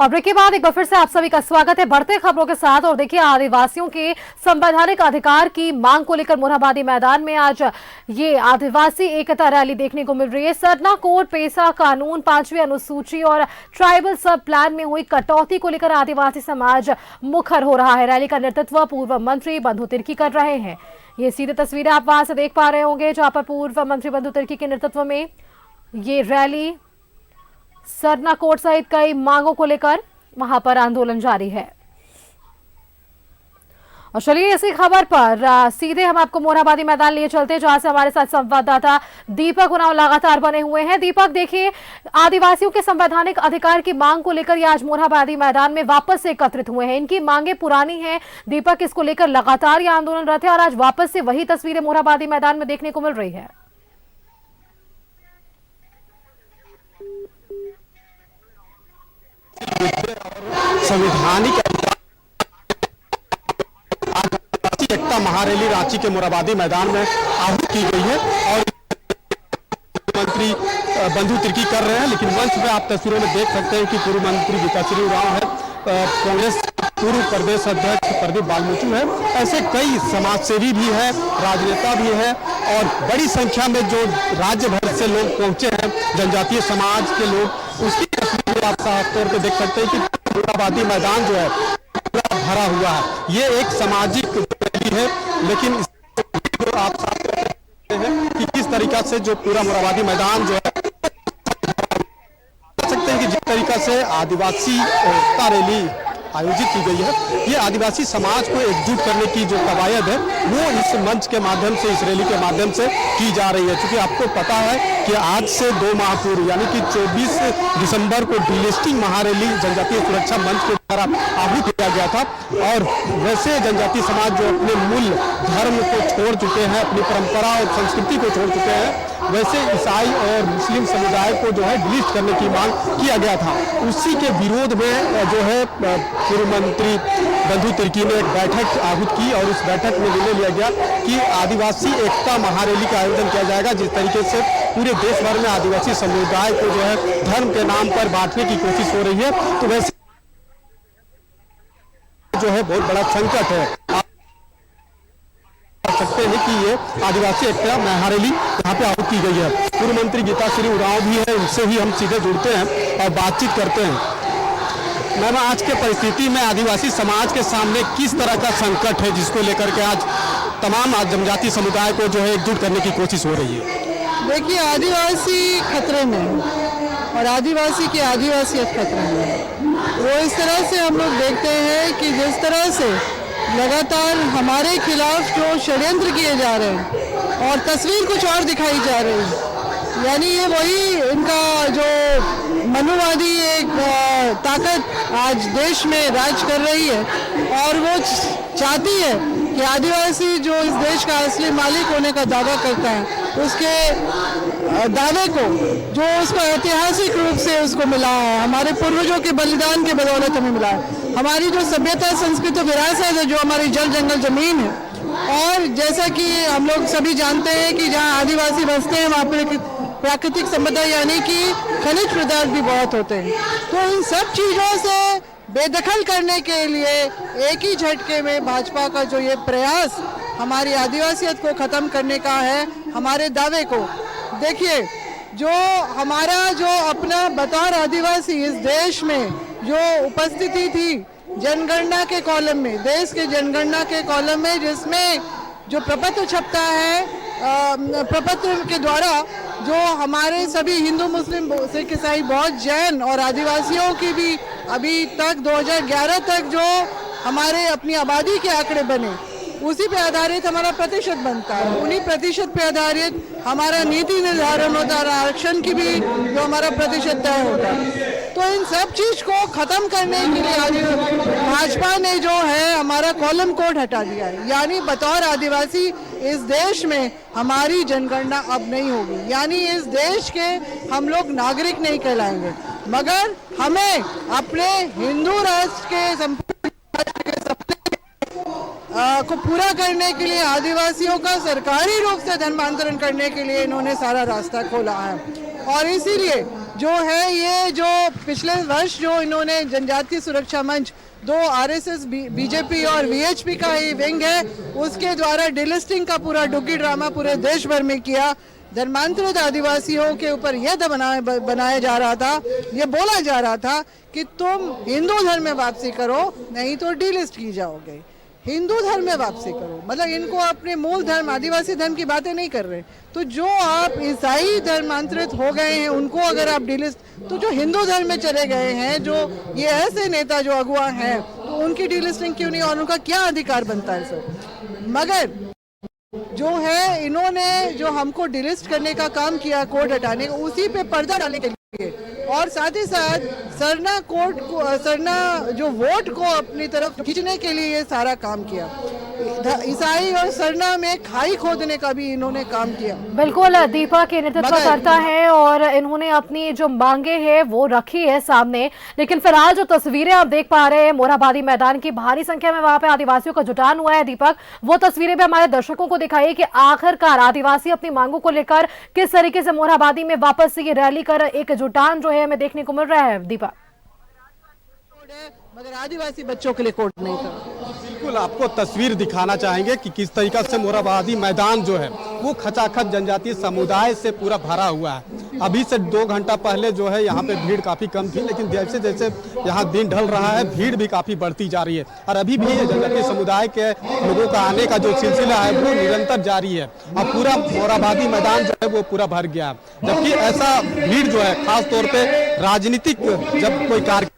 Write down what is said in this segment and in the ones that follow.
और ब्रेक के बाद एक बार फिर से आप सभी का स्वागत है बढ़ते खबरों के साथ। और देखिए, आदिवासियों के संवैधानिक अधिकार की मांग को लेकर मोरहाबादी मैदान में आज ये आदिवासी एकता रैली देखने को मिल रही है। सरना कोड, पेसा कानून, 5वीं अनुसूची और ट्राइबल सब प्लान में हुई कटौती को लेकर आदिवासी समाज मुखर हो रहा है। रैली का नेतृत्व पूर्व मंत्री बंधु तिर्की कर रहे हैं। ये सीधी तस्वीरें आप वहां से देख पा रहे होंगे, जहां पर पूर्व मंत्री बंधु तिर्की के नेतृत्व में ये रैली सरना कोड सहित कई मांगों को लेकर वहां पर आंदोलन जारी है। और चलिए इसी खबर पर सीधे हम आपको मोरहाबादी मैदान लिए चलते हैं, जहां से हमारे साथ संवाददाता दीपक उरांव लगातार बने हुए हैं। दीपक, देखिए, आदिवासियों के संवैधानिक अधिकार की मांग को लेकर ये आज मोरहाबादी मैदान में वापस से एकत्रित हुए हैं। इनकी मांगे पुरानी हैं दीपक, इसको लेकर लगातार ये आंदोलनरत है और आज वापस से वही तस्वीरें मोरहाबादी मैदान में देखने को मिल रही है। संवैधानिक एकता महारैली रांची के मोरहाबादी मैदान में आहूत की गई है और मंत्री बंधु तिर्की कर रहे हैं। लेकिन मंच में आप तस्वीरों में देख सकते हैं कि पूर्व मंत्री गीताश्री उरांव है, कांग्रेस पूर्व प्रदेश अध्यक्ष प्रदीप बालमुचु है, ऐसे कई समाजसेवी भी है, राजनेता भी है और बड़ी संख्या में जो राज्य भर से लोग पहुंचे हैं, जनजातीय समाज के लोग, उसकी तस्वीर आप साफ तौर पर देख सकते हैं कि मोरहाबादी मैदान जो है पूरा भरा हुआ है। ये एक सामाजिक रैली है, लेकिन जो आप साफ सकते हैं कि किस तरीका से जो पूरा मोरहाबादी मैदान जो है सकते हैं कि जिस तरीका से आदिवासी एकता रैली आयोजित की गई है, ये आदिवासी समाज को एकजुट करने की जो कवायद है वो इस मंच के माध्यम से, इस रैली के माध्यम से की जा रही है। क्योंकि आपको पता है कि आज से 2 माह पूर्व यानी कि 24 दिसंबर को डीलिस्टिंग महारैली जनजातीय सुरक्षा मंच के द्वारा आहूत किया गया था। और वैसे जनजातीय समाज जो अपने मूल धर्म को छोड़ चुके हैं, अपनी परंपरा और संस्कृति को छोड़ चुके हैं, वैसे ईसाई और मुस्लिम समुदाय को जो है डिलीट करने की मांग किया गया था। उसी के विरोध में जो है पूर्व मंत्री बंधु तिर्की ने एक बैठक आहूत की और उस बैठक में निर्णय लिया गया कि आदिवासी एकता महारैली का आयोजन किया जाएगा। जिस तरीके से पूरे देश भर में आदिवासी समुदाय को जो है धर्म के नाम पर बांटने की कोशिश हो रही है, तो वैसे जो है बहुत बड़ा संकट है। सकते हैं कि ये आदिवासी एकता महारैली यहाँ पे आहूत की गई है। पूर्व मंत्री गीताश्री उरांव भी है, इनसे ही हम सीधे जुड़ते हैं और बातचीत करते हैं। मैम, आज के परिस्थिति में आदिवासी समाज के सामने किस तरह का संकट है जिसको लेकर के आज तमाम जनजातीय समुदाय को जो है एकजुट करने की कोशिश हो रही है? देखिए, आदिवासी खतरे में और आदिवासी की आदिवासियत खतरे में। वो इस तरह से हम लोग देखते हैं कि जिस तरह से लगातार हमारे खिलाफ जो षड्यंत्र किए जा रहे हैं और तस्वीर कुछ और दिखाई जा रही है, यानी ये वही इनका जो मनुवादी एक ताकत आज देश में राज कर रही है और वो चाहती है कि आदिवासी जो इस देश का असली मालिक होने का दावा करता है, उसके दावे को जो उसको ऐतिहासिक रूप से उसको मिला है, हमारे पूर्वजों के बलिदान के बदौलत हमें मिला है, हमारी जो सभ्यता, संस्कृति, विरासत है, जो हमारी जल जंगल जमीन है। और जैसा कि हम लोग सभी जानते हैं कि जहाँ आदिवासी बसते हैं वहाँ पर प्राकृतिक संपदा यानी कि खनिज पदार्थ भी बहुत होते हैं। तो इन सब चीज़ों से बेदखल करने के लिए एक ही झटके में भाजपा का जो ये प्रयास हमारी आदिवासियत को ख़त्म करने का है, हमारे दावे को देखिए, जो हमारा जो अपना बतौर आदिवासी इस देश में जो उपस्थिति थी जनगणना के कॉलम में, देश के जनगणना के कॉलम में, जिसमें जो प्रपत्र छपता है, प्रपत्र के द्वारा जो हमारे सभी हिंदू, मुस्लिम, सिख, ईसाई, बौद्ध, जैन और आदिवासियों की भी अभी तक 2011 तक जो हमारे अपनी आबादी के आंकड़े बने, उसी पे आधारित हमारा प्रतिशत बनता है। उन्हीं प्रतिशत पे आधारित हमारा नीति निर्धारण होता है, आरक्षण की भी जो हमारा प्रतिशत तय होता है। तो इन सब चीज को खत्म करने के लिए आज भाजपा ने जो है हमारा कॉलम कोड हटा दिया है, यानी बतौर आदिवासी इस देश में हमारी जनगणना अब नहीं होगी, यानी इस देश के हम लोग नागरिक नहीं कहलाएंगे, मगर हमें अपने हिंदू राष्ट्र के संपूर्ण को पूरा करने के लिए आदिवासियों का सरकारी रूप से धर्मांतरण करने के लिए इन्होंने सारा रास्ता खोला है। और इसीलिए जो है ये जो पिछले वर्ष जो इन्होंने जनजातीय सुरक्षा मंच 2 आरएसएस बीजेपी और वीएचपी का ही विंग है उसके द्वारा डिलिस्टिंग का पूरा डुग्गी ड्रामा पूरे देश भर में किया। धर्मांतरित आदिवासियों के ऊपर यह बनाया जा रहा था, ये बोला जा रहा था कि तुम हिंदू धर्म में वापसी करो नहीं तो डिलिस्ट की जाओगे। हिंदू धर्म में वापसी करो मतलब इनको अपने मूल धर्म आदिवासी धर्म की बातें नहीं कर रहे। तो जो आप ईसाई धर्मांतरित हो गए हैं उनको अगर आप डिलिस्ट, तो जो हिंदू धर्म में चले गए हैं जो ये ऐसे नेता जो अगुआ हैं तो उनकी डिलिस्टिंग क्यों नहीं और उनका क्या अधिकार बनता है सर। मगर जो है इन्होंने जो हमको डिलिस्ट करने का काम किया कोड हटाने का उसी पे पर्दा डालने के लिए और साथ ही साथ सरना कोर्ट को सरना जो वोट को अपनी तरफ खींचने के लिए ये सारा काम किया। ईसाई और सरना में खाई खोदने का भी इन्होंने काम किया। बिल्कुल दीपा के नेतृत्व करता है और इन्होंने अपनी जो मांगे हैं वो रखी है सामने। लेकिन फिलहाल जो तस्वीरें आप देख पा रहे हैं मोरहाबादी मैदान की भारी संख्या में वहां पे आदिवासियों का जुटान हुआ है। दीपक, वो तस्वीरें भी हमारे दर्शकों को दिखाइए कि आखिरकार आदिवासी अपनी मांगों को लेकर किस तरीके से मोरहाबादी में वापस से ये रैली कर एक जुटान जो है हमें देखने को मिल रहा है। दीपक, मगर आदिवासी बच्चों के लिए कोड नहीं था। बिल्कुल आपको तस्वीर दिखाना चाहेंगे कि किस तरीका से मोरहाबादी मैदान जो है वो खचाखच जनजातीय समुदाय से पूरा भरा हुआ है। अभी से 2 घंटा पहले जो है यहाँ पे भीड़ काफी कम थी, लेकिन जैसे जैसे यहाँ दिन ढल रहा है भीड़ भी काफी बढ़ती जा रही है और अभी भी जनजातीय समुदाय के लोगों का आने का जो सिलसिला है वो निरंतर जारी है और पूरा मोरहाबादी मैदान जो है वो पूरा भर गया है। जबकि ऐसा भीड़ जो है खास तौर पे राजनीतिक जब कोई कार्य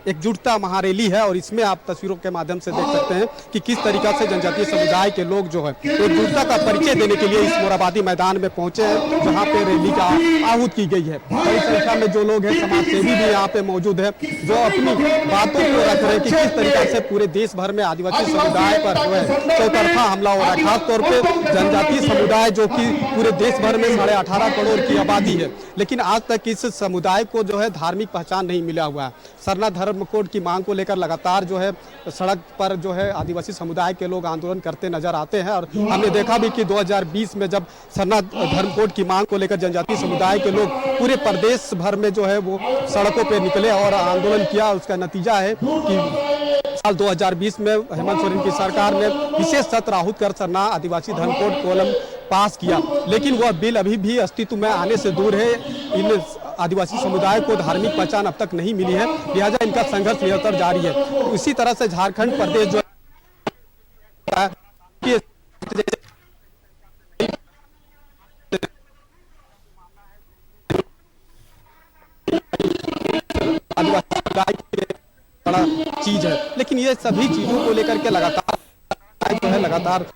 एकजुटता महारैली है और इसमें आप तस्वीरों के माध्यम से देख सकते हैं कि किस तरीका से जनजातीय समुदाय के लोग जो है एकजुटता का परिचय देने के लिए इस मोरहाबादी मैदान में पहुंचे हैं जहां पे रैली का आहूत की गई है। बड़ी संख्या में जो लोग हैं समाज सेवी भी यहाँ पे मौजूद है जो अपनी बातों को रख रहे हैं कि किस तरीका से पूरे देश भर में आदिवासी समुदाय पर जो है चौतरफा हमला हो रहा है। खासतौर पर जनजातीय समुदाय जो कि पूरे देश भर में 18.5 करोड़ की आबादी है, लेकिन आज तक इस समुदाय को जो है धार्मिक पहचान नहीं मिला हुआ है। सरना धर्म कोड की मांग को लेकर लगातार जो है सड़क पर जो है आदिवासी समुदाय के लोग आंदोलन करते नजर आते हैं और हमने देखा भी कि 2020 में जब सरना धर्म कोड की मांग को लेकर जनजातीय समुदाय के लोग पूरे प्रदेश भर में जो है वो सड़कों पर निकले और आंदोलन किया। उसका नतीजा है कि साल 2020 में हेमंत सोरेन की सरकार ने विशेष सत्र आहूत कर सरना आदिवासी धर्म कोड कॉलम पास किया, लेकिन वह बिल अभी भी अस्तित्व में आने से दूर है। इन आदिवासी समुदाय को धार्मिक पहचान अब तक नहीं मिली है, लिहाजा इनका संघर्ष निरंतर जारी है। तो इसी तरह से झारखंड प्रदेश जो है आदिवासी समुदाय की बड़ा चीज है, लेकिन ये सभी चीजों को लेकर के लगातार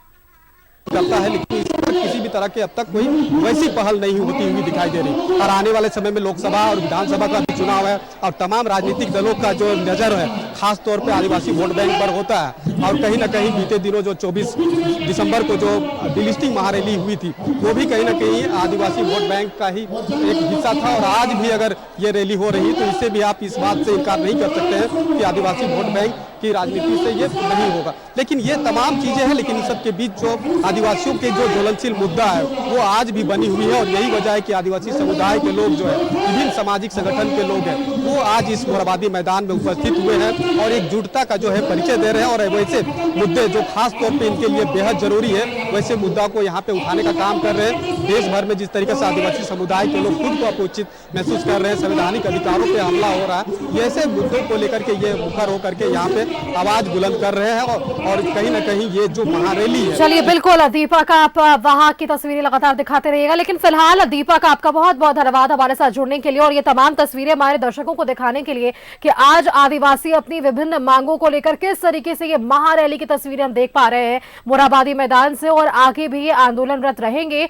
करता है, लेकिन इस पर किसी भी तरह के अब तक कोई वैसी पहल नहीं होती हुई दिखाई दे रही। और आने वाले समय में लोकसभा और विधानसभा का भी चुनाव है और तमाम राजनीतिक दलों का जो नजर है खास तौर पे आदिवासी वोट बैंक पर होता है और कहीं ना कहीं बीते दिनों जो 24 दिसंबर को जो डिलिस्टिंग महारैली हुई थी वो भी कहीं ना कहीं आदिवासी वोट बैंक का ही एक हिस्सा था। और आज भी अगर ये रैली हो रही तो इससे भी आप इस बात से इनकार नहीं कर सकते हैं कि आदिवासी वोट बैंक की राजनीति से ये नहीं होगा। लेकिन ये तमाम चीजें हैं, लेकिन इन सबके बीच जो आदिवासियों के जो ज्वलनशील मुद्दा है वो आज भी बनी हुई है और यही वजह है कि आदिवासी समुदाय के लोग जो है विभिन्न सामाजिक संगठन के लोग हैं वो आज इस मोरहाबादी मैदान में उपस्थित हुए हैं और एकजुटता का जो है परिचय दे रहे हैं। और वैसे मुद्दे जो खास तौर पे इनके लिए बेहद जरूरी है वैसे मुद्दा को यहाँ पे उठाने का काम कर रहे हैं। देश भर में जिस तरीके से आदिवासी समुदाय के लोग खुद को अपोचित महसूस कर रहे हैं, संवैधानिक अधिकारों पे हमला हो रहा है, ऐसे मुद्दों को लेकर के ये मुखर होकर के यहाँ पे आवाज बुलंद कर रहे हैं और कहीं ना कहीं ये जो महारैली है। चलिए बिल्कुल दीपक, आप वहां की तस्वीरें लगातार दिखाते रहिएगा। लेकिन फिलहाल दीपक आपका बहुत बहुत धन्यवाद हमारे साथ जुड़ने के लिए और ये तमाम तस्वीरें हमारे दर्शकों को दिखाने के लिए कि आज आदिवासी अपनी विभिन्न मांगों को लेकर किस तरीके से ये महारैली की तस्वीरें हम देख पा रहे हैं मोरहाबादी मैदान से और आगे भी ये आंदोलनरत रहेंगे।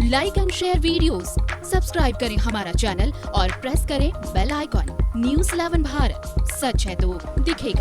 Like and share videos, subscribe करें हमारा चैनल और प्रेस करें बेल आइकॉन। न्यूज़ 11 भारत, सच है तो दिखेगा।